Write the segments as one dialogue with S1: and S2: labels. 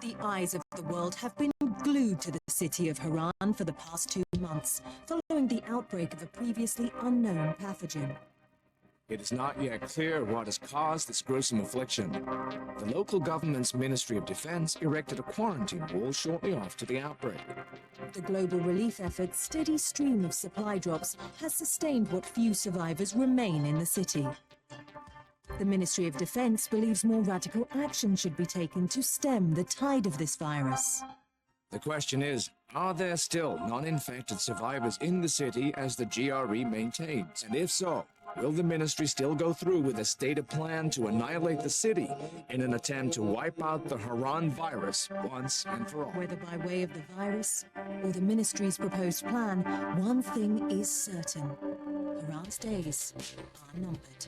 S1: The eyes of the world have been glued to the city of Haran for the past 2 months, following the outbreak of a previously unknown pathogen.
S2: It is not yet clear what has caused this gruesome affliction. The local government's Ministry of Defense erected a quarantine wall shortly after the outbreak.
S1: The global relief effort's steady stream of supply drops has sustained what few survivors remain in the city. The Ministry of Defense believes more radical action should be taken to stem the tide of this virus.
S2: The question is, are there still non-infected survivors in the city as the GRE maintains? And if so, will the ministry still go through with a stated plan to annihilate the city in an attempt to wipe out the Haran virus once and for all?
S1: Whether by way of the virus or the ministry's proposed plan, one thing is certain. Haran's days are numbered.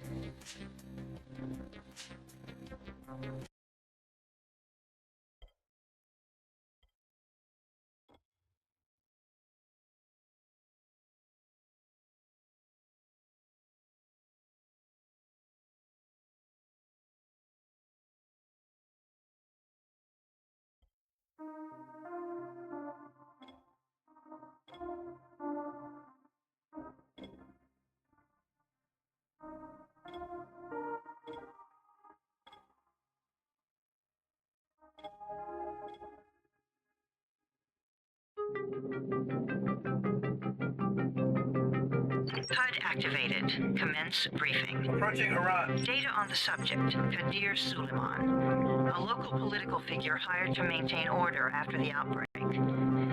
S3: HUD activated. Commence briefing.
S4: Approaching Haran.
S3: Data on the subject, 𝚫𝚎𝚢, a local political figure hired to maintain order after the outbreak.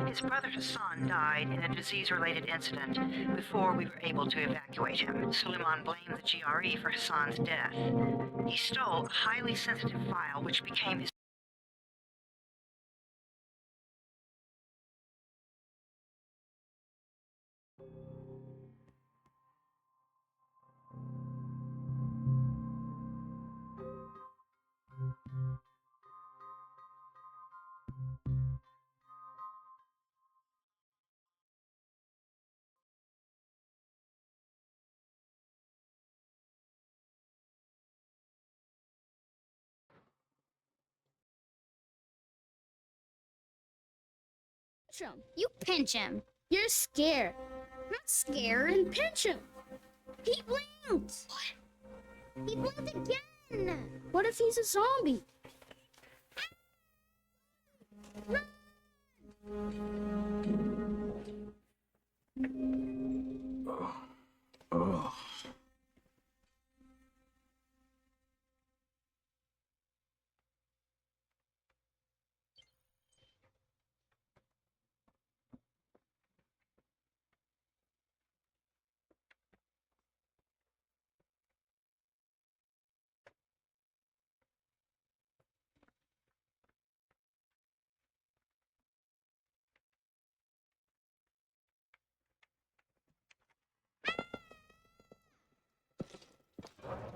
S3: His brother Hassan died in a disease-related incident before we were able to evacuate him. Sulaiman blamed the GRE for Hassan's death. He stole a highly sensitive file which became his
S5: him. You pinch him. You're scared. Not scared and pinch him. He blinked. What? He blinked again. What if he's a zombie? Run.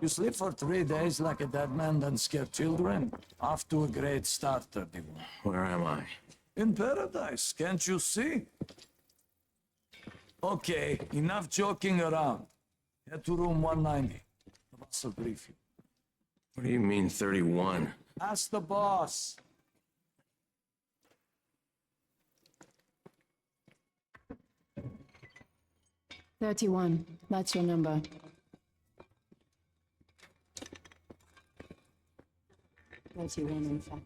S6: You sleep for 3 days like a dead man, then scare children? Off to a great start, 31.
S4: Where am I?
S6: In paradise, can't you see? Okay, enough joking around. Head to room 190. The boss will brief you.
S4: What do you mean, 31?
S6: Ask the boss.
S7: '31. That's your number. '31, in fact.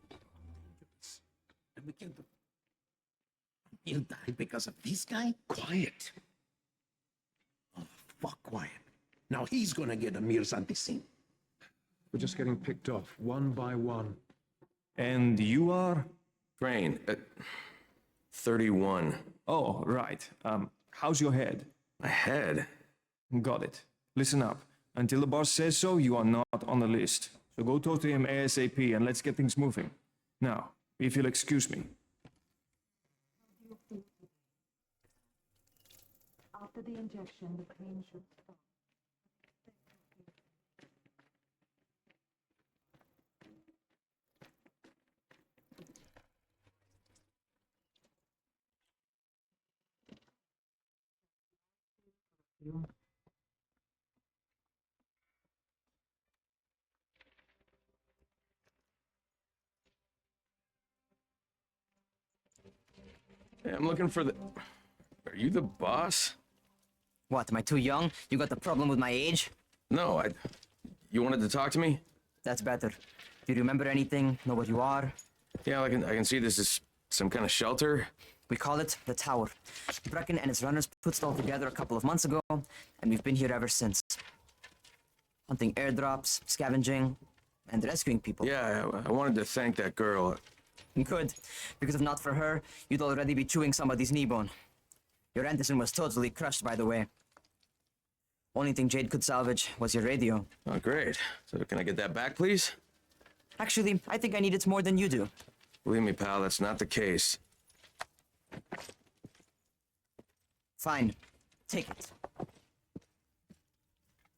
S8: And we killed him. He'll die because of this guy? Quiet. Oh, fuck quiet. Now he's gonna get 𝚈𝚘𝚘𝚘𝚘𝚘.
S9: We're just getting picked off, one by one.
S10: And you are?
S4: Crane, 31.
S10: Oh, right. How's your head?
S4: My head?
S10: Got it. Listen up. Until the boss says so, you are not on the list. So go talk to him ASAP and let's get things moving. Now, if you'll excuse me.
S1: After the injection, the pain should stop.
S4: Hey, I'm looking for the... Are you the boss?
S11: What, am I too young? You got the problem with my age?
S4: No, You wanted to talk to me?
S11: That's better. Do you remember anything? Know what you are?
S4: Yeah, I can see this is some kind of shelter.
S11: We call it the Tower. Brecken and his runners put it all together a couple of months ago, and we've been here ever since. Hunting airdrops, scavenging, and rescuing people.
S4: Yeah, I wanted to thank that girl.
S11: Good, because if not for her, you'd already be chewing somebody's knee bone. Your 𝚑𝚜 was totally crushed, by the way. Only thing Jade could salvage was your radio.
S4: Oh, great. So can I get that back, please?
S11: Actually, I think I need it more than you do.
S4: Believe me, pal, that's not the case.
S11: Fine. Take it.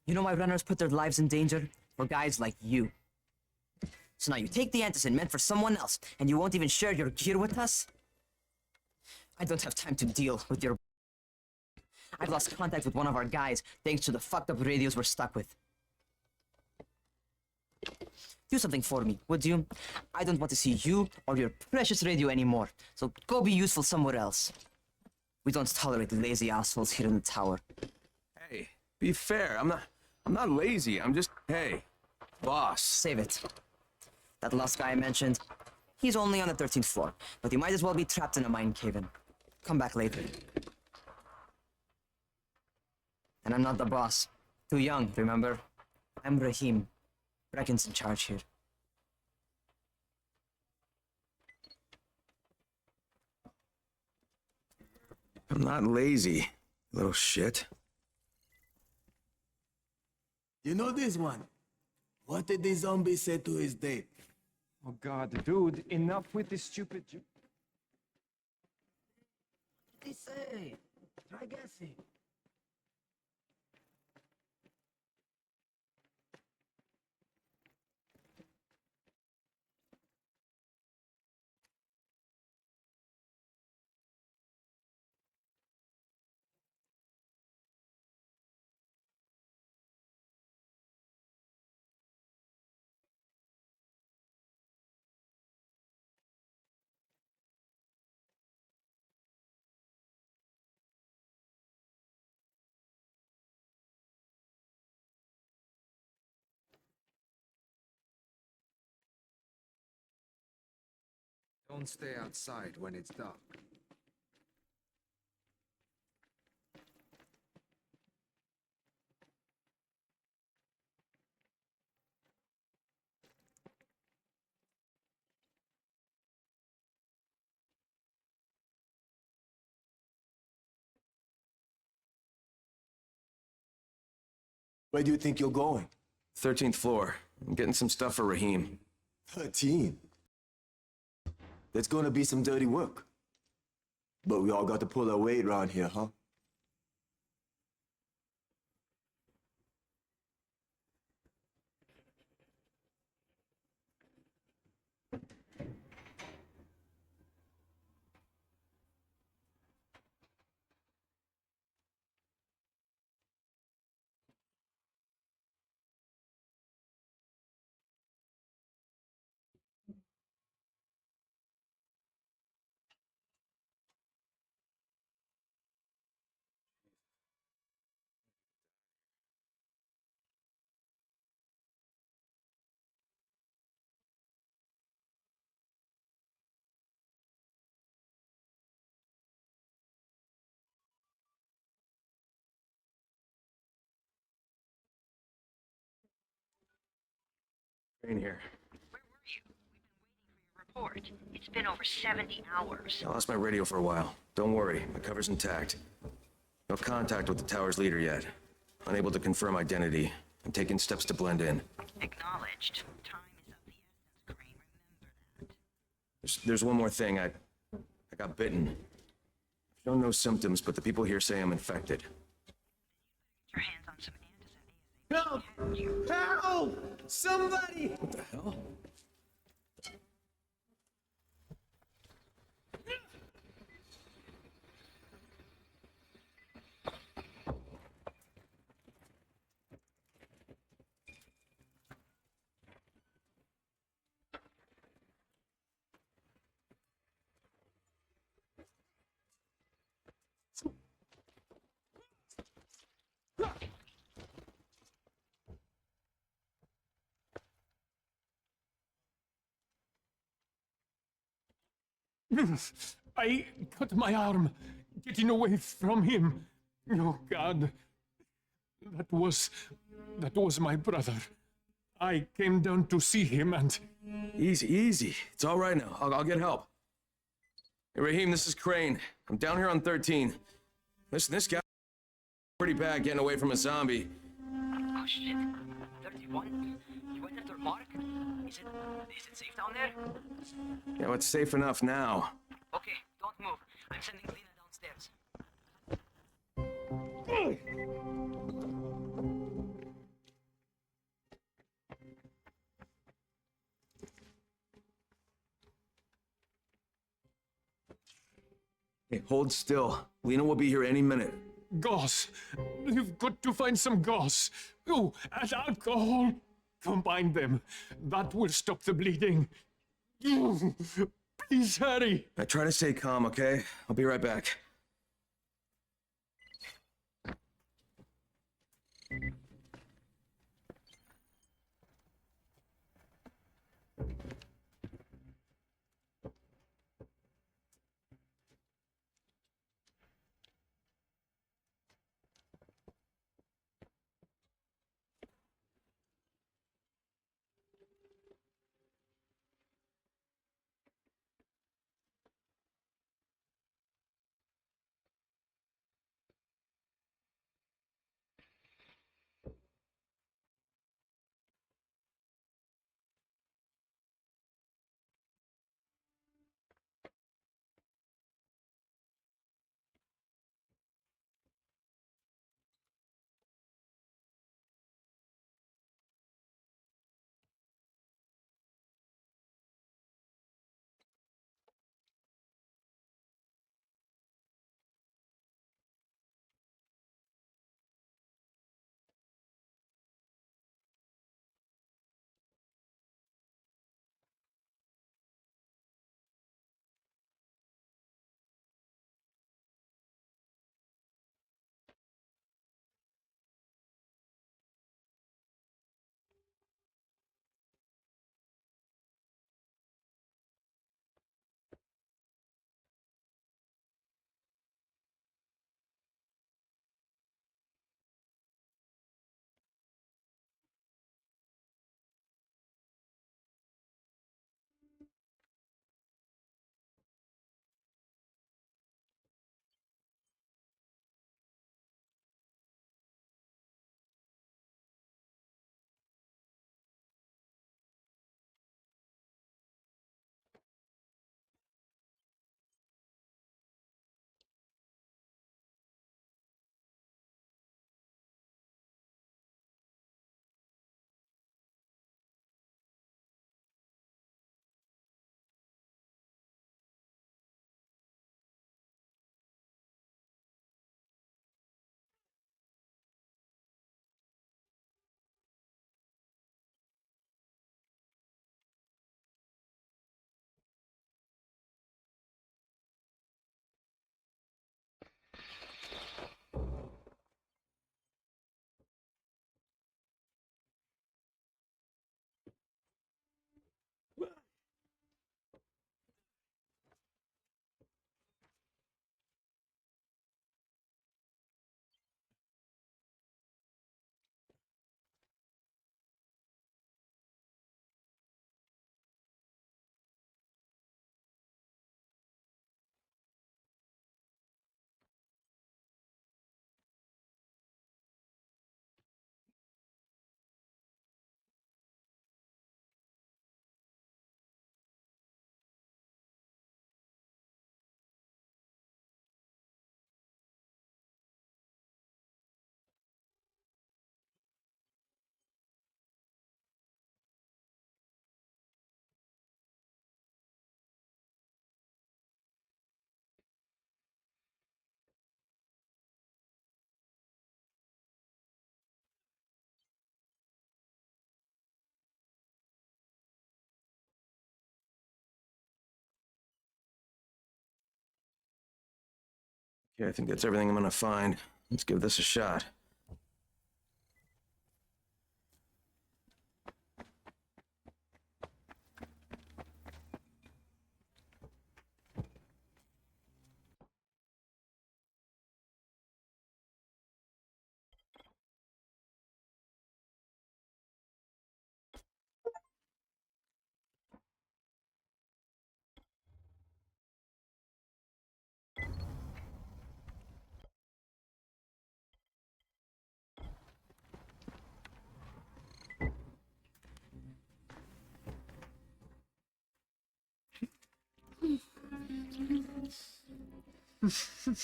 S11: You know why runners put their lives in danger? For guys like you. So now you take the 𝚑𝚜 meant for someone else, and you won't even share your gear with us? I don't have time to deal with your... I've lost contact with one of our guys, thanks to the fucked up radios we're stuck with. Do something for me, would you? I don't want to see you or your precious radio anymore, so go be useful somewhere else. We don't tolerate lazy assholes here in the tower.
S4: Hey, be fair. I'm not lazy. I'm just, hey, boss.
S11: Save it. That last guy I mentioned, he's only on the 13th floor, but he might as well be trapped in a mine cave-in. Come back later. And I'm not the boss. Too young, remember? I'm Rahim. Brecken's in charge here.
S4: I'm not lazy, little shit.
S12: You know this one? What did the zombie say to his date?
S10: Oh God, dude, enough with this stupid...
S12: He say, try guessing.
S2: Don't stay outside when it's dark.
S12: Where do you think you're going?
S4: 13th floor. I'm getting some stuff for Rahim.
S12: 13. There's gonna be some dirty work. But we all got to pull our weight around here, huh?
S4: In here.
S3: Where were you? We've been waiting for your report. It's been over 70 hours.
S4: I lost my radio for a while. Don't worry, my cover's intact. No contact with the tower's leader yet. Unable to confirm identity. I'm taking steps to blend in.
S3: Acknowledged.
S4: There's one more thing. I got bitten. I've shown no symptoms, but the people here say I'm infected.
S3: Your hands on some antacid.
S4: Help! Help! Somebody! What the hell?
S9: I cut my arm getting away from him. Oh, God. That was my brother. I came down to see him and...
S4: Easy, easy. It's all right now. I'll get help. Hey, Raheem, this is Crane. I'm down here on 13. Listen, this guy pretty bad getting away from a zombie.
S11: Oh shit. 31? You went after Mark? Is it safe down there?
S4: Yeah, well, it's safe enough now.
S11: Okay, don't move. I'm sending Lena downstairs.
S4: Hey, hold still. Lena will be here any minute.
S9: Gauze. You've got to find some gauze. Oh, and alcohol. Combine them. That will stop the bleeding. Please hurry.
S4: I try to stay calm, okay? I'll be right back. Okay, I think that's everything I'm gonna find. Let's give this a shot.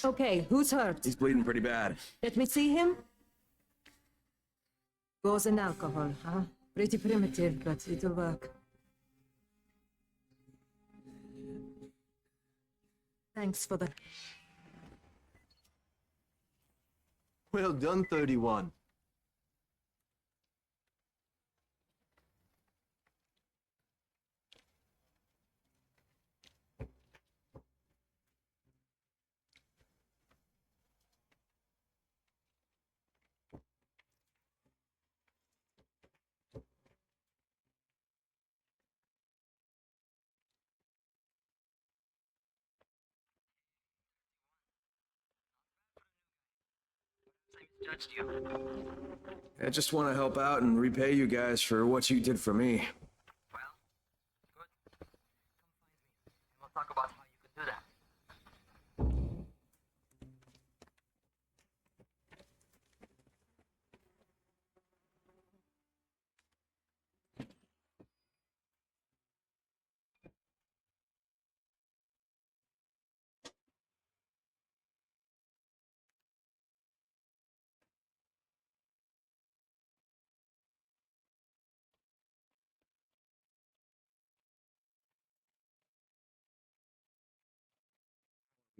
S1: Okay, who's hurt?
S4: He's bleeding pretty bad.
S1: Let me see him. Gauze and alcohol, huh? Pretty primitive, but it'll work. Thanks for the...
S12: Well done, 31.
S3: Judged you.
S4: I just want to help out and repay you guys for what you did for me.
S3: Well, good. Come find me, and we'll talk about how you could do that.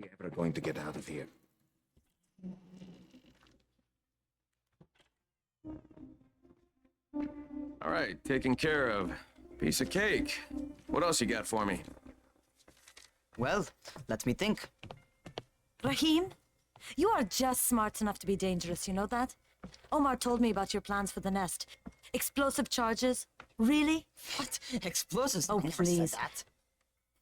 S8: We're ever going to get out of here.
S4: All right, taken care of. Piece of cake. What else you got for me?
S11: Well, let me think.
S13: Rahim, you are just smart enough to be dangerous, you know that? Omar told me about your plans for the nest. Explosive charges? Really?
S11: What? Explosives?
S13: Oh,
S11: I never
S13: please.
S11: said that.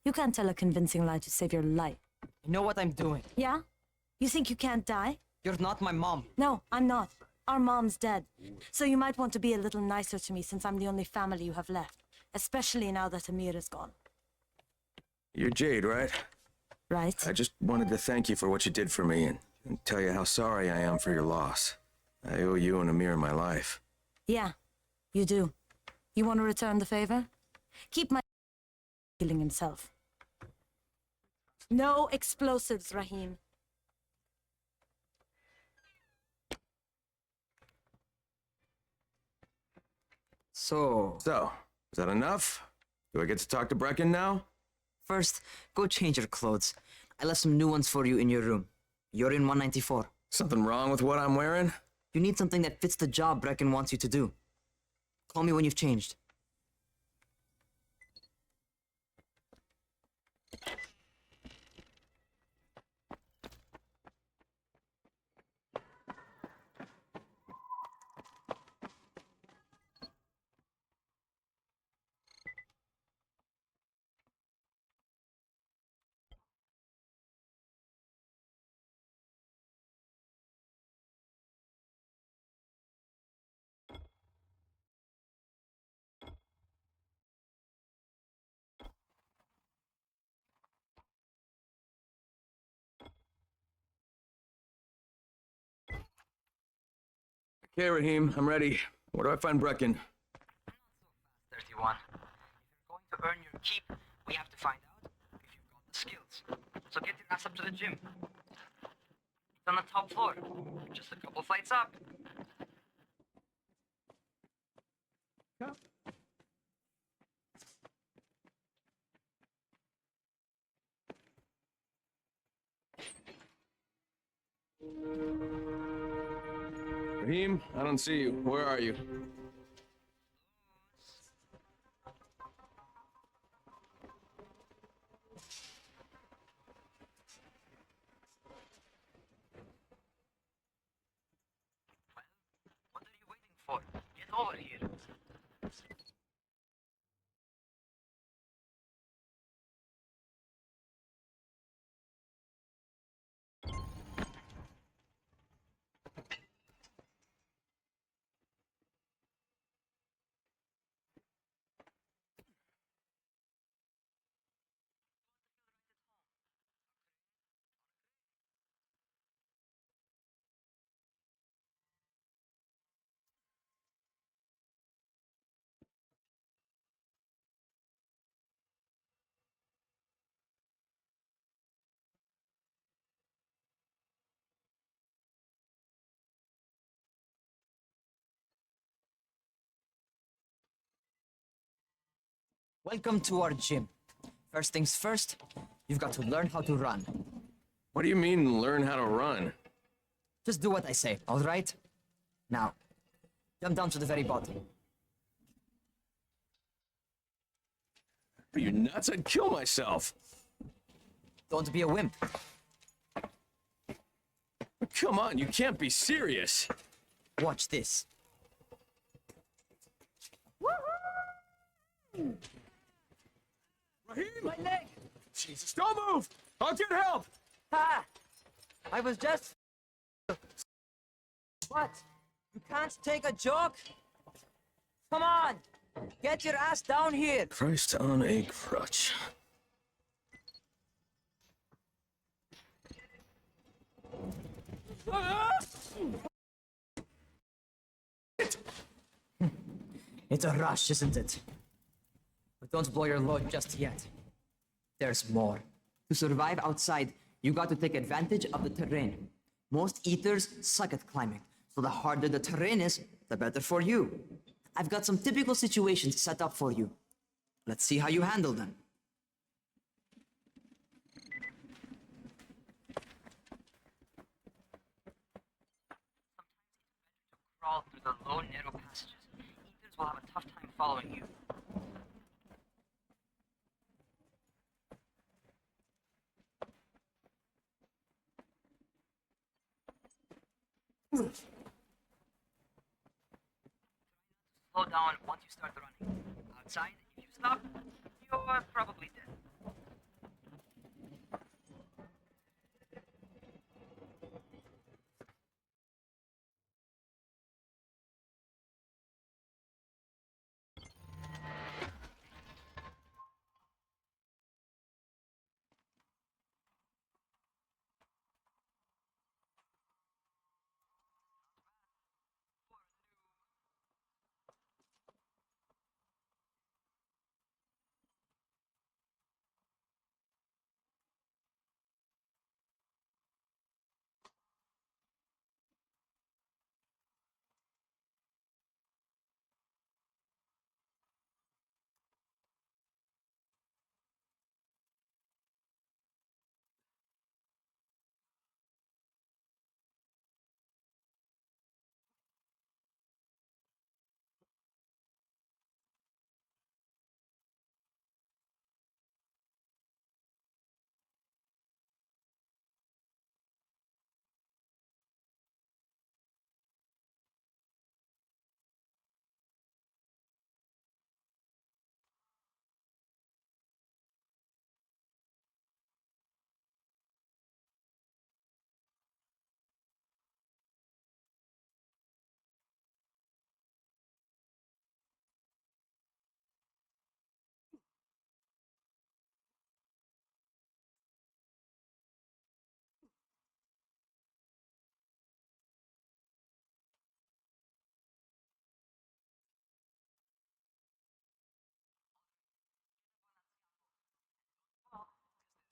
S13: You can't tell a convincing lie to save your life.
S11: I know what I'm doing.
S13: Yeah? You think you can't die?
S11: You're not my mom.
S13: No, I'm not. Our mom's dead. So you might want to be a little nicer to me since I'm the only family you have left. Especially now that Amir is gone.
S4: You're Jade, right?
S13: Right.
S4: I just wanted to thank you for what you did for me and tell you how sorry I am for your loss. I owe you and Amir my life.
S13: Yeah, you do. You want to return the favor? Keep my killing himself. No explosives, Rahim.
S11: So,
S4: is that enough? Do I get to talk to Brecken now?
S11: first, go change your clothes. I left some new ones for you in your room. You're in 194.
S4: Something wrong with what I'm wearing?
S11: You need something that fits the job Brecken wants you to do. Call me when you've changed.
S4: Okay, Rahim, I'm ready. Where do I find Brecken?
S3: 31. If you're going to earn your keep, we have to find out if you've got the skills. So get your ass up to the gym. It's on the top floor. Just a couple flights up.
S4: Rahim, I don't see you. Where are you?
S11: over here. Welcome to our gym. First things first, you've got to learn how to run.
S4: What do you mean, learn how to run?
S11: Just do what I say, all right? Now, jump down to the very bottom.
S4: Are you nuts? I'd kill myself.
S11: Don't be a wimp.
S4: Come on, you can't be serious.
S11: Watch this.
S4: Raheem!
S11: My leg!
S4: Jesus, don't move! I'll get help!
S11: Ha! I was just... What? You can't take a joke? Come on! Get your ass down here!
S4: Christ on a crutch.
S11: It's a rush, isn't it? But don't blow your load just yet. There's more. To survive outside, you got to take advantage of the terrain. Most eaters suck at climbing, so the harder the terrain is, the better for you. I've got some typical situations set up for you. Let's see how you handle them. Crawl through the low, narrow passages. Eaters will have a tough time following you. Slow down once you start running. Outside, if you stop, you're probably dead.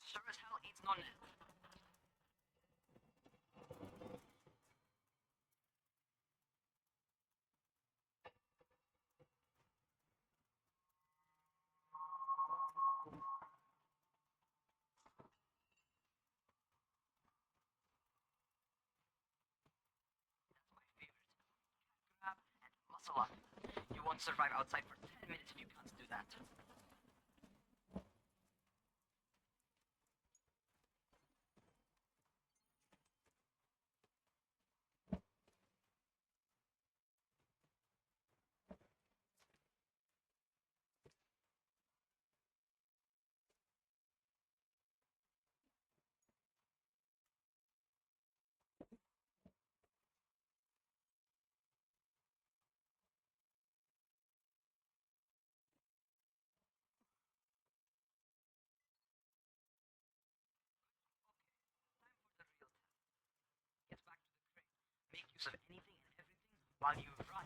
S11: Sure as hell eats no net. Grab and muscle up. You won't survive outside for 10 minutes if you can't do that. while you run.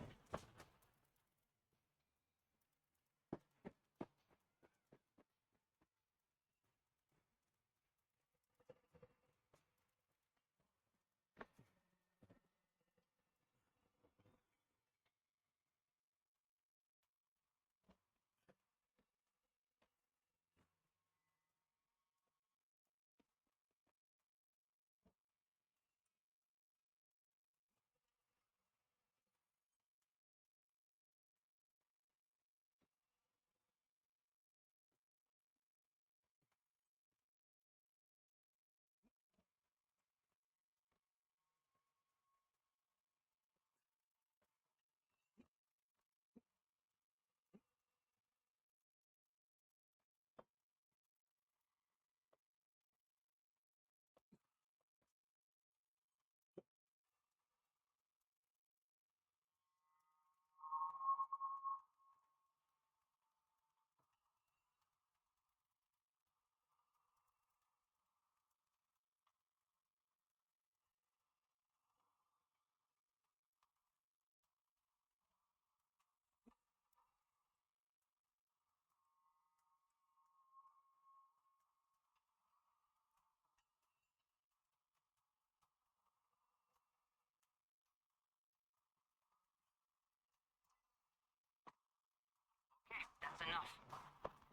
S11: That's enough.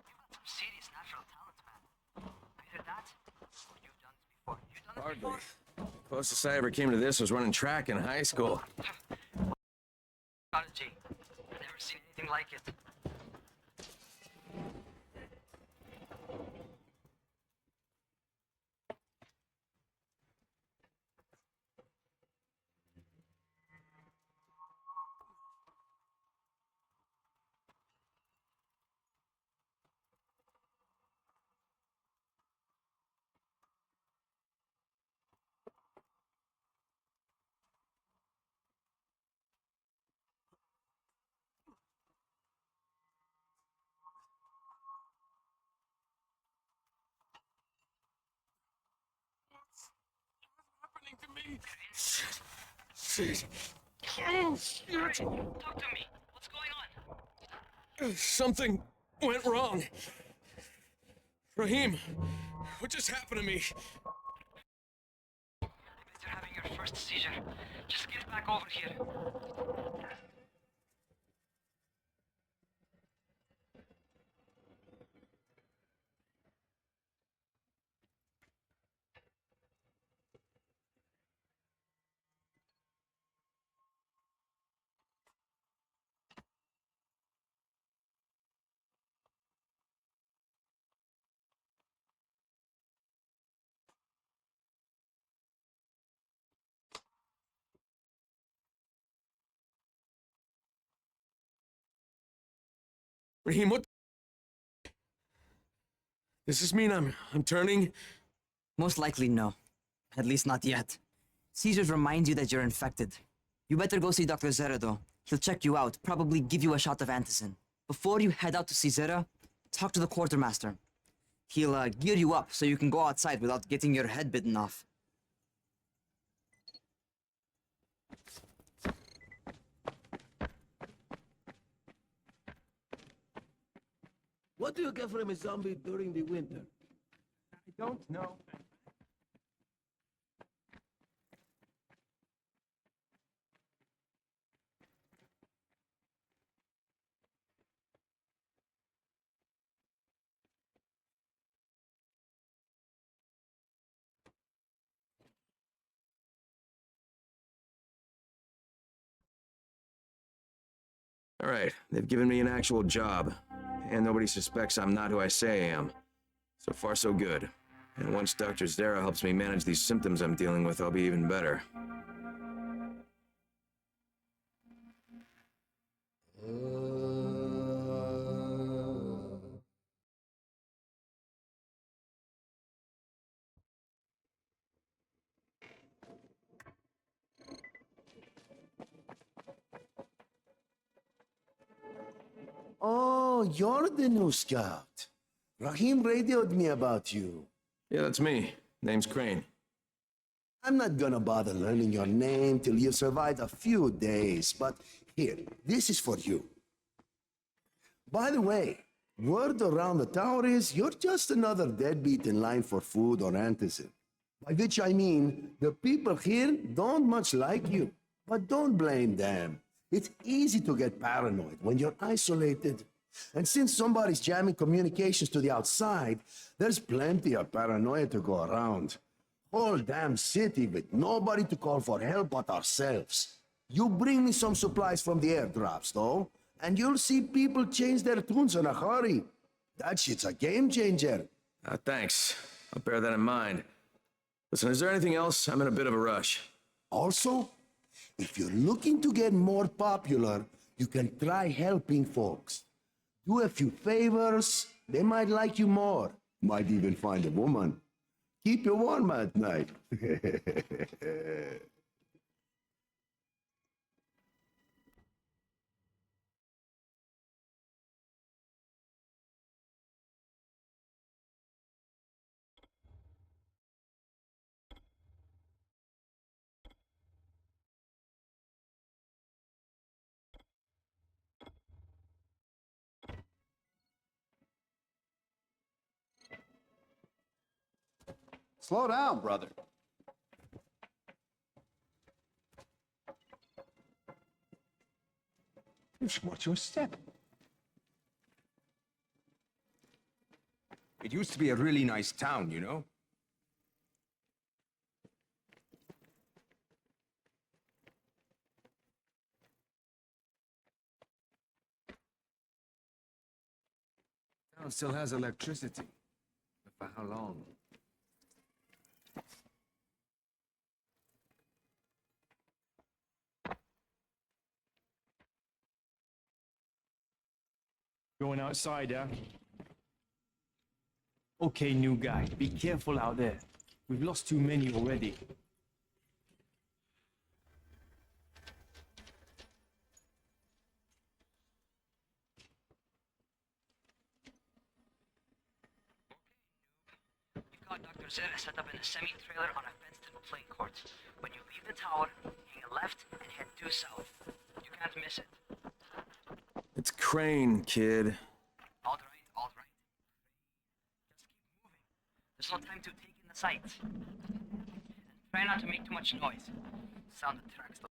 S11: You've got some serious natural talent, man. Either that, or you've done this before. You've done this
S4: Hardly.
S11: before?
S4: Closest I ever came to this was running track in high school.
S11: Prodigy. I've never seen anything like it.
S4: Shit.
S11: Talk to me. What's going on?
S4: Something went wrong. Rahim, what just happened to me?
S11: You're having your first seizure. Just get back over here.
S4: Rahim, what? Does this mean I'm turning?
S11: Most likely no. At least not yet. Seizures remind you that you're infected. You better go see Dr. Zera though. He'll check you out, probably give you a shot of antizin. Before you head out to see Zera, talk to the quartermaster. He'll gear you up so you can go outside without getting your head bitten off.
S8: What do you get from a zombie during the winter?
S10: I don't know.
S4: All right, they've given me an actual job, and nobody suspects I'm not who I say I am. So far, so good. And once Dr. Zera helps me manage these symptoms I'm dealing with, I'll be even better.
S8: Oh, you're the new scout. Rahim radioed me about you.
S4: Yeah, that's me. Name's Crane.
S14: I'm not gonna bother learning your name till you've survived a few days, but here, this is for you. By the way, word around the tower is you're just another deadbeat in line for food or antizin. By which I mean, the people here don't much like you. But don't blame them. It's easy to get paranoid when you're isolated. And since somebody's jamming communications to the outside, there's plenty of paranoia to go around. Whole damn city with nobody to call for help but ourselves. You bring me some supplies from the airdrops, though, and you'll see people change their tunes in a hurry. That shit's a game changer.
S4: Thanks. I'll bear that in mind. Listen, is there anything else? I'm in a bit of a rush.
S14: Also, if you're looking to get more popular, you can try helping folks. Do a few favors, they might like you more. Might even find a woman. Keep you warm at night.
S15: Slow down, brother.
S8: Just watch your step.
S16: It used to be a really nice town, you know?
S2: Town still has electricity. But for how long?
S10: Going outside, huh? Okay, new guy, be careful out there. We've lost too many already.
S11: You got Dr. Zera set up in a semi-trailer on a fenced-in playing court. When you leave the tower, hang a left and head due south. You can't miss it.
S4: It's Crane, kid.
S11: All right. Just keep moving. There's no time to take in the sights. And try not to make too much noise. Sound attracts the...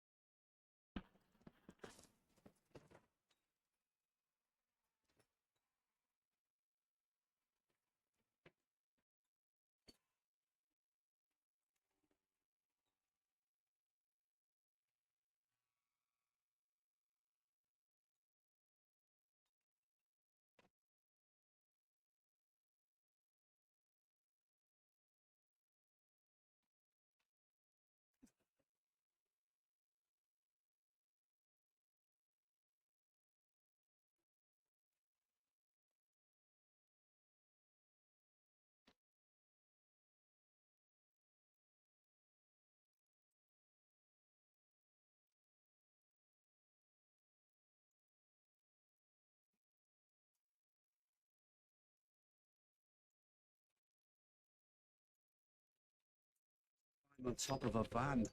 S8: I'm on top of a van.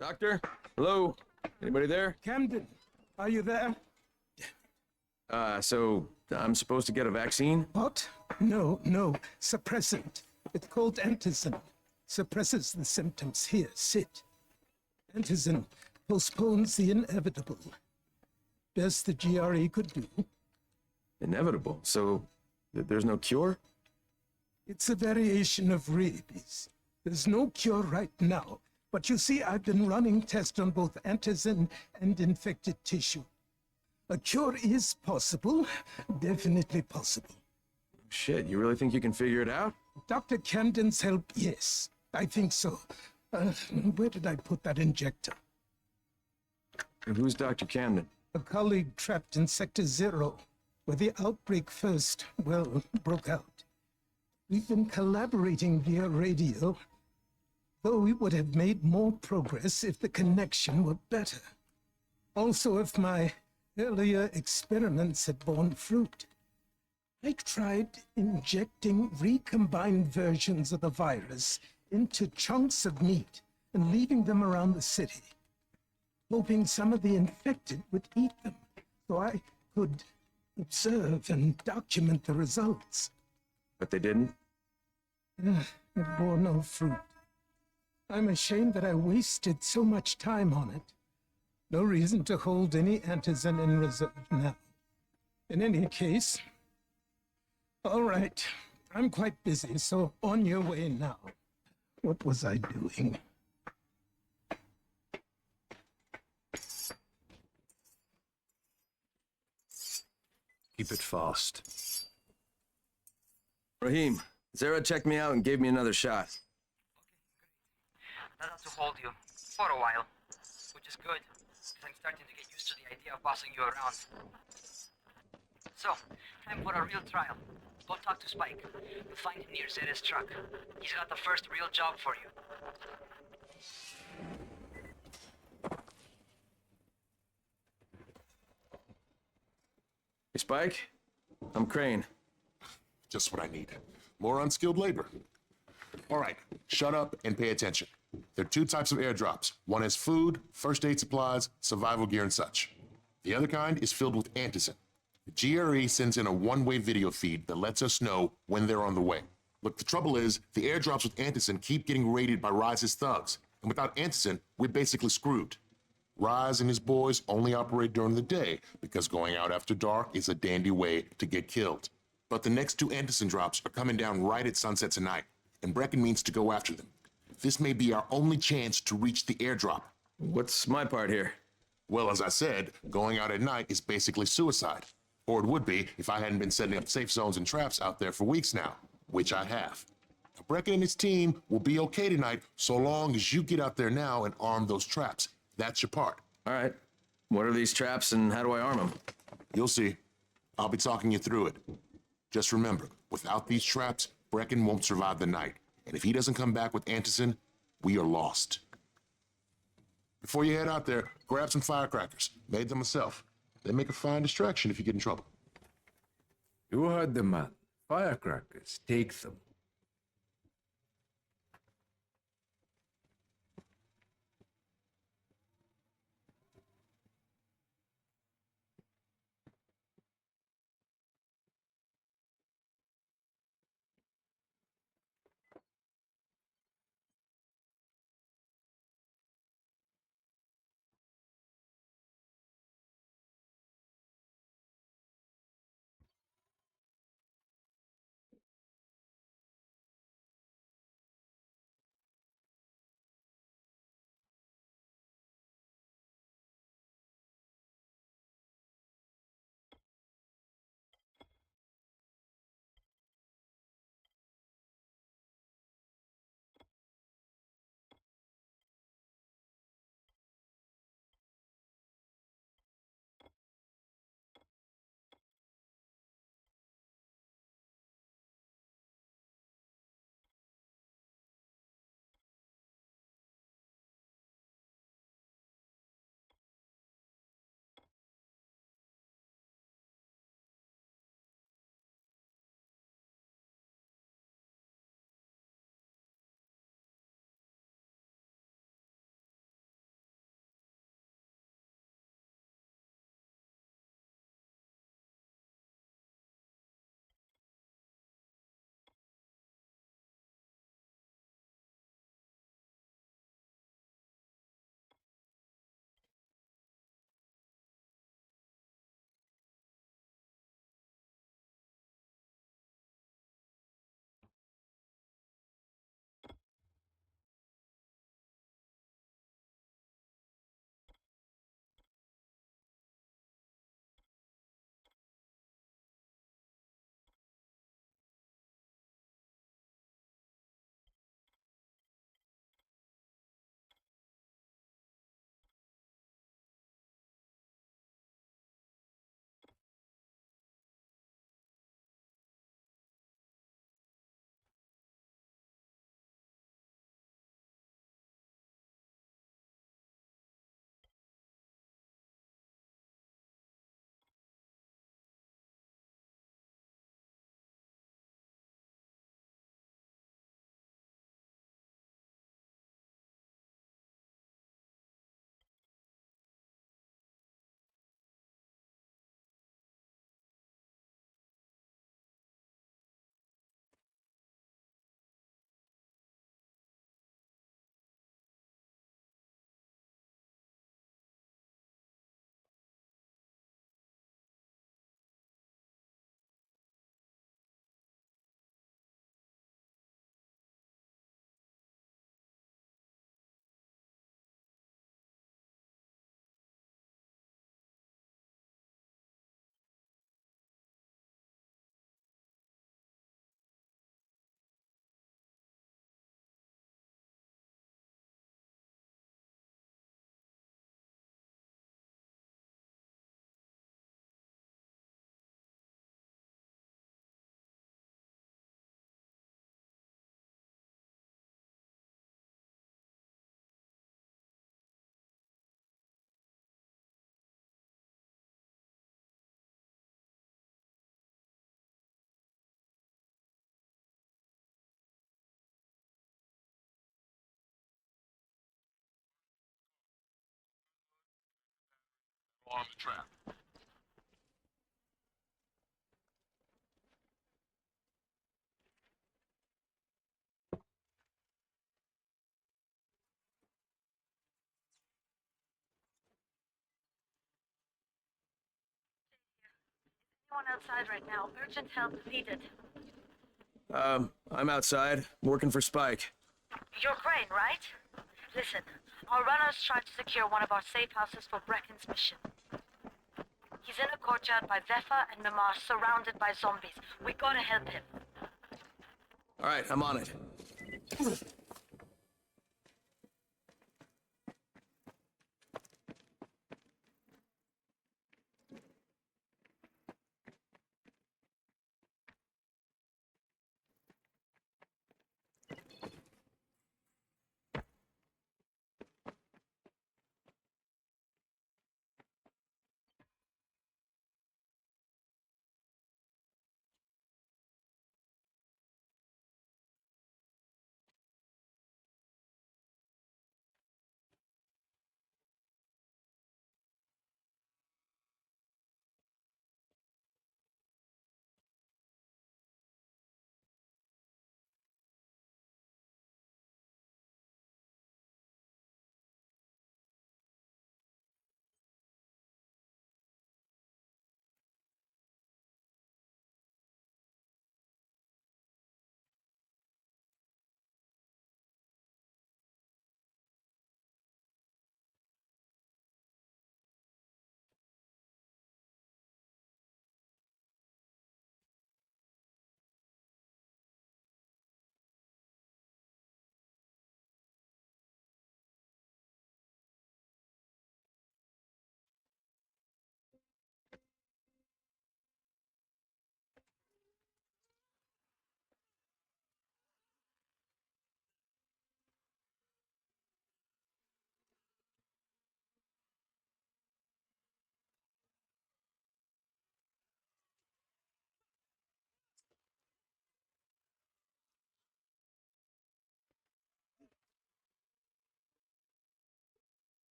S4: Doctor? Hello? Anybody there?
S8: Camden, are you there?
S4: So I'm supposed to get a vaccine?
S8: What? No. Suppressant. It's called antizin. Suppresses the symptoms. Here, sit. Antizin postpones the inevitable. Best the GRE could do.
S4: Inevitable? So there's no cure?
S8: It's a variation of rabies. There's no cure right now. But you see, I've been running tests on both antizin and infected tissue. A cure is possible. Definitely possible.
S4: Shit, you really think you can figure it out?
S8: Dr. Camden's help, yes. I think so. Where did I put that injector?
S4: And who's Dr. Camden?
S8: A colleague trapped in Sector 0, where the outbreak first, broke out. We've been collaborating via radio, though we would have made more progress if the connection were better. Also, if my earlier experiments had borne fruit. I tried injecting recombined versions of the virus into chunks of meat and leaving them around the city, hoping some of the infected would eat them so I could observe and document the results.
S4: But they didn't?
S8: It bore no fruit. I'm ashamed that I wasted so much time on it. No reason to hold any antizin in reserve now. In any case, all right, I'm quite busy, so on your way now. What was I doing?
S6: Keep it fast.
S4: Rahim, Zara checked me out and gave me another shot.
S11: That ought to hold you for a while, which is good, because I'm starting to get used to the idea of bossing you around. So, time for a real trial. Go talk to Spike. You'll find him near Zera's truck. He's got the first real job for you.
S4: Hey, Spike? I'm Crane.
S17: Just what I need. More unskilled labor. All right, shut up and pay attention. There are two types of airdrops. One has food, first aid supplies, survival gear, and such. The other kind is filled with antizin. The GRE sends in a one-way video feed that lets us know when they're on the way. Look, the trouble is, the airdrops with antizin keep getting raided by Rise's thugs, and without antizin, we're basically screwed. Rise and his boys only operate during the day because going out after dark is a dandy way to get killed. But the next two antizin drops are coming down right at sunset tonight, and Brecken means to go after them. This may be our only chance to reach the airdrop.
S4: What's my part here?
S17: Well, as I said, going out at night is basically suicide. Or it would be if I hadn't been setting up safe zones and traps out there for weeks now, which I have. Now, Brecken and his team will be okay tonight so long as you get out there now and arm those traps. That's your part.
S4: All right. What are these traps and how do I arm them?
S17: You'll see. I'll be talking you through it. Just remember, without these traps, Brecken won't survive the night. And if he doesn't come back with antizin, we are lost. Before you head out there, grab some firecrackers. Made them myself. They make a fine distraction if you get in trouble.
S2: You heard the man. Firecrackers, take them.
S17: On the trap.
S13: Anyone outside right now? Urgent help needed.
S4: I'm outside, working for Spike.
S13: You're Crane, right? Listen, our runners tried to secure one of our safe houses for Brecken's mission. He's in a courtyard by Vefa and Mimar, surrounded by zombies. We gotta help him.
S4: All right, I'm on it.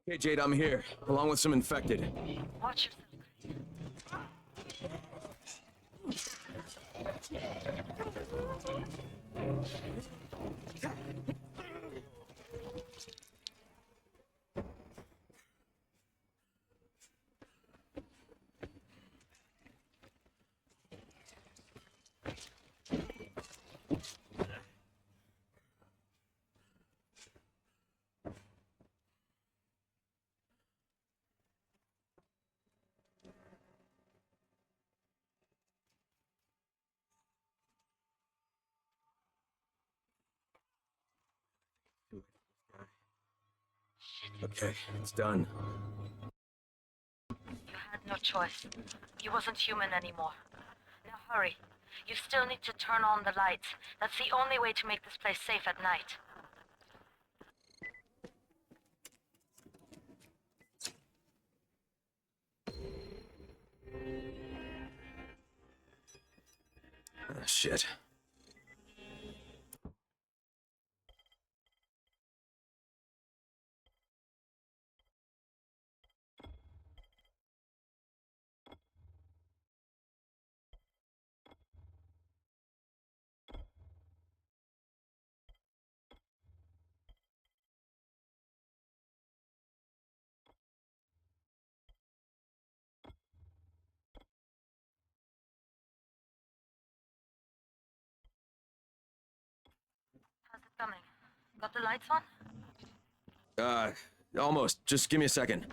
S4: Okay, Jade, I'm here, along with some infected.
S13: Watch yourself.
S4: Okay, it's done.
S13: You had no choice. He wasn't human anymore. Now hurry. You still need to turn on the lights. That's the only way to make this place safe at night.
S4: Ah, shit.
S13: How's it coming? Got the lights on?
S4: Almost. Just give me a second.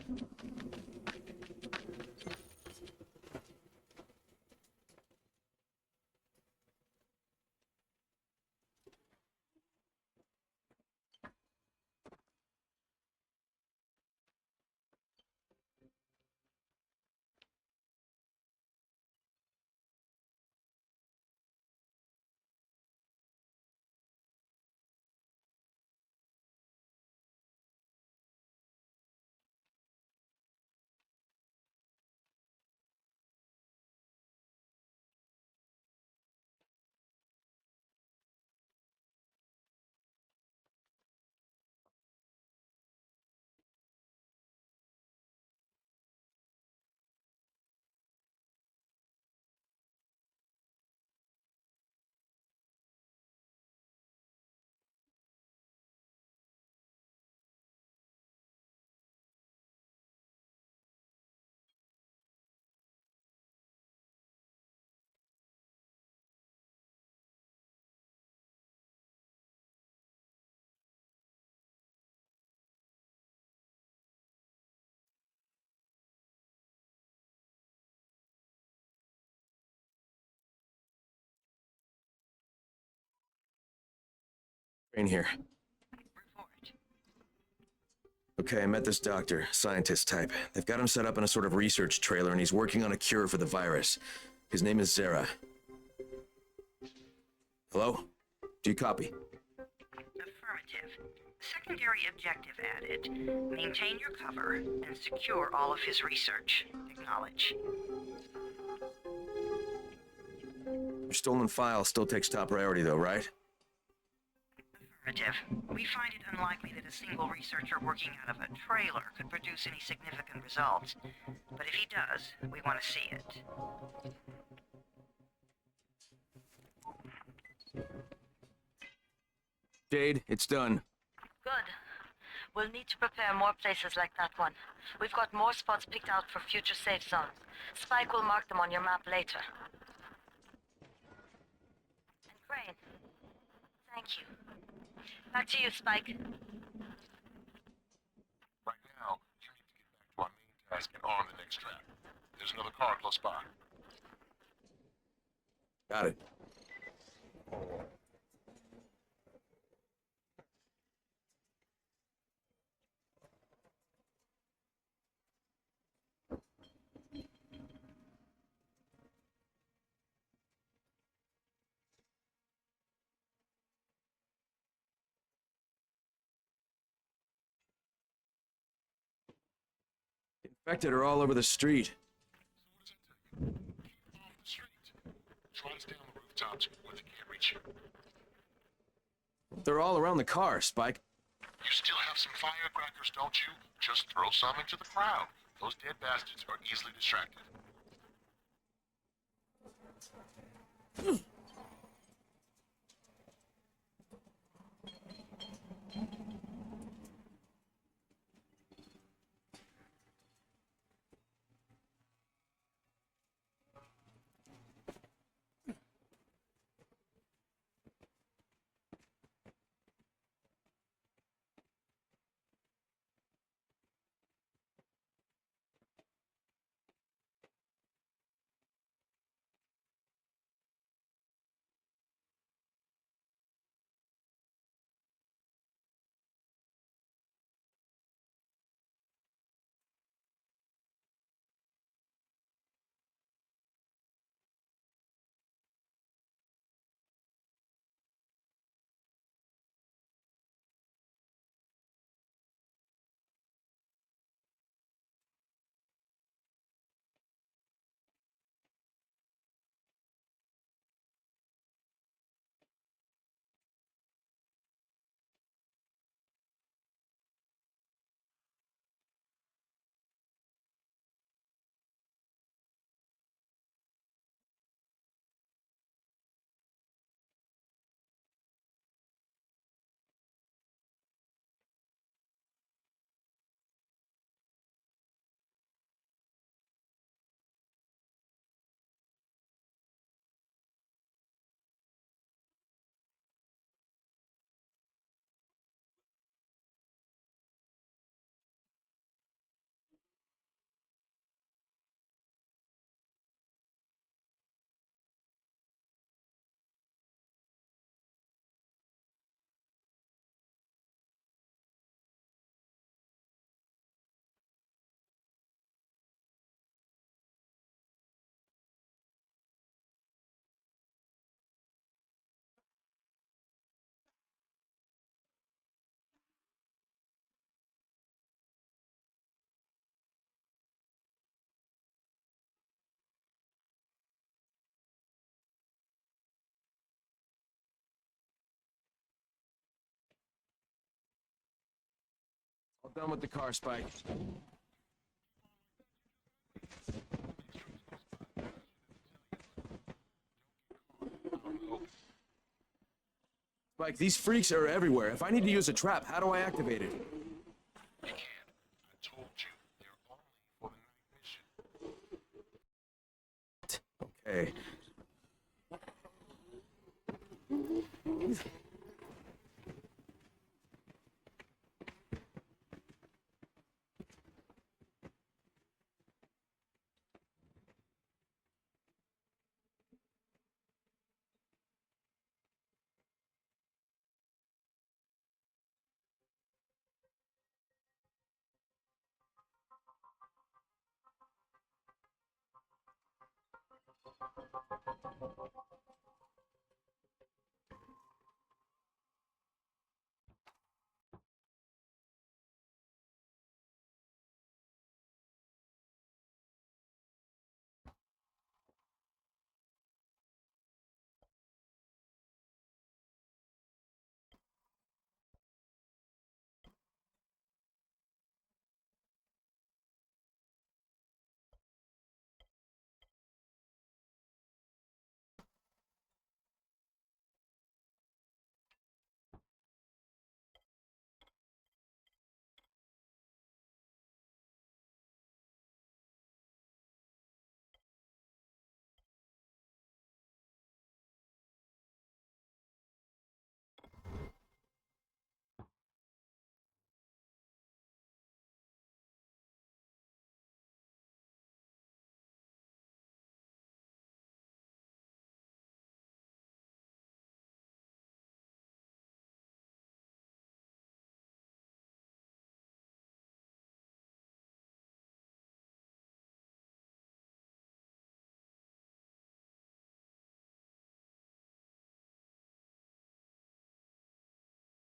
S4: Crane here. Okay, I met this doctor, scientist type. They've got him set up in a sort of research trailer, and he's working on a cure for the virus. His name is 𝚫𝚎 Hello? Do you copy?
S3: Affirmative. Secondary objective added. Maintain your cover and secure all of his research. Acknowledge.
S4: Your stolen file still takes top priority though, right?
S3: Affirmative. We find it unlikely that a single researcher working out of a trailer could produce any significant results. But if he does, we want to see it.
S4: Jade, it's done.
S13: Good. We'll need to prepare more places like that one. We've got more spots picked out for future safe zones. Spike will mark them on your map later. And Crane, thank you. Back to you, Spike.
S17: Right now, you need to get back to our main task and arm the next trap. There's another car close by.
S4: Got it. Infected are all over the street.
S17: Off the street. Try to stay on the rooftops where they can't reach you.
S4: They're all around the car, Spike.
S17: You still have some firecrackers, don't you? Just throw some into the crowd. Those dead bastards are easily distracted.
S4: All done with the car, Spike. Spike, these freaks are everywhere. If I need to use a trap, how do I activate it?
S17: You can't. I told you, they're only for the night mission.
S4: Okay.